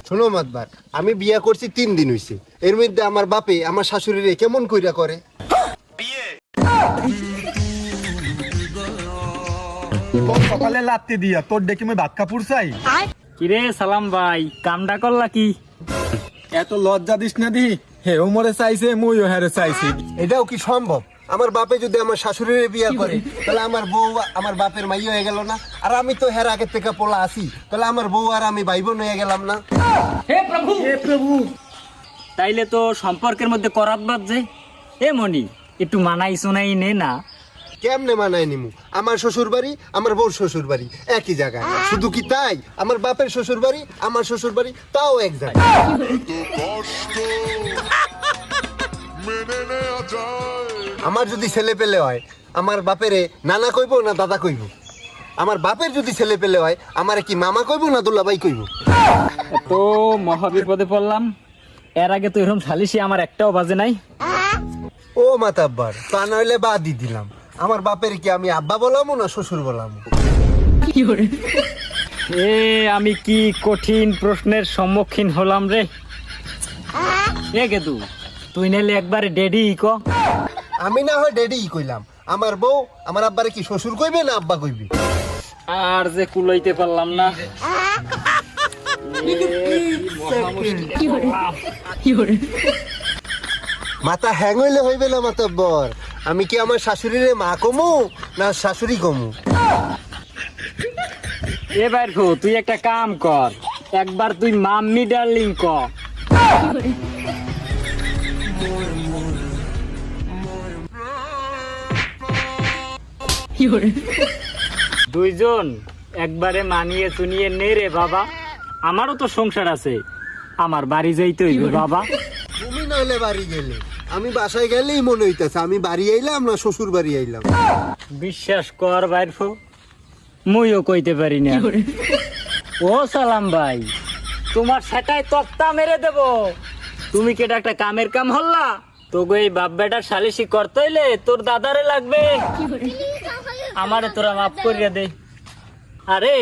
শোনো মাতবার, আমি বিয়া করছি 3 দিন হইছে, এর মধ্যে আমার বাপে আমার শাশুড়িরে কেমন কইরা করে। তোর সকালে লাত্তি দিয়া তোর ডেকে আমি ভাত কাপুর চাই। কিরে সালাম ভাই, কামডা করলা কি? এত লজ্জা দিস না দি, হে ওমরে চাইছে মুইও হেরে চাইছি। এটাও কি সম্ভব? আমার বাপে যদি আমার শাশুড়িরে বিয়া করে তাহলে আমার বউ আমার বাপের মাই হয়ে গেল না? আর আমি তো হের আগের থেকে পোলা আছি, তাহলে আমার বউ আর আমি ভাই বোন হয়ে গেলাম না? হে প্রভু, তাইলে তো সম্পর্কের মধ্যে করাত বাজছে। এ মনি, একটু মানাই শোনাই নে না। কেমনে মানায় নিমু? আমার শ্বশুর বাড়ি আমার বউর শ্বশুর বাড়ি একই জায়গায়। শুধু কি তাই, আমার বাপের শ্বশুর বাড়ি আমার শ্বশুর বাড়ি তাও এক জায়গায়। আমার যদি ছেলে পেলে হয় আমার বাপেরে নানা কইব না দাদা কইব? আমার বাপের যদি ছেলে পেলে হয় আমার কি মামা কইব না দুলাভাই কইব? তো মহাবিপদে পড়লাম। এর আগে তো এরকম সালিশি আমার একটাও বাজে নাই। ও মাতাব্বার, তা নইলে বাদই দিলাম। আমার বাপের কি আমি আব্বা বলামো না শ্বশুর বলামো? এ আমি কি কঠিন প্রশ্নের সম্মুখীন হলাম রে। এ গেদু, তুই নাইলে একবারে ডেডি ক। আমি না হয় ডেডি কইলাম, আমার বউ আমার আব্বারে কি শ্বশুর কইবে না আব্বা কইবে? আর যে কুলাইতে পারলাম না। মাথা হ্যাং হইলে হইবে না মাতাব্বর। আমি কি আমার শাশুড়িরে মা কমু না শাশুড়ি কমু? এবার তুই একটা কাম কর, একবার তুই মাম্মি ডার্লিং ক। দুইজন একবারে মানিয়ে চুনিয়ে নে রে বাবা। আমারও তো সংসার আছে, আমার বাড়ি যাইতে হইবে বাবা। তুমি নইলে বাড়ি গেলে, আমি বাসায় গেলেই মনে হইতেছে আমি বাড়ি আইলাম না শ্বশুর বাড়ি আইলাম। বিশ্বাস কর বাইরফো, মুইও কইতে পারি না। ও সালাম ভাই, তোমার সেটাই তক্তা মেরে দেব। তুমি কি এটা একটা কামের কাম হল্লা? তোকে এই বাপ বেটার সালিশি করতে হইলে তোর দাদারে লাগবে। আমারে তোরা মাফ করিয়া দে। আরে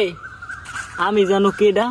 আমি জানো কেডা?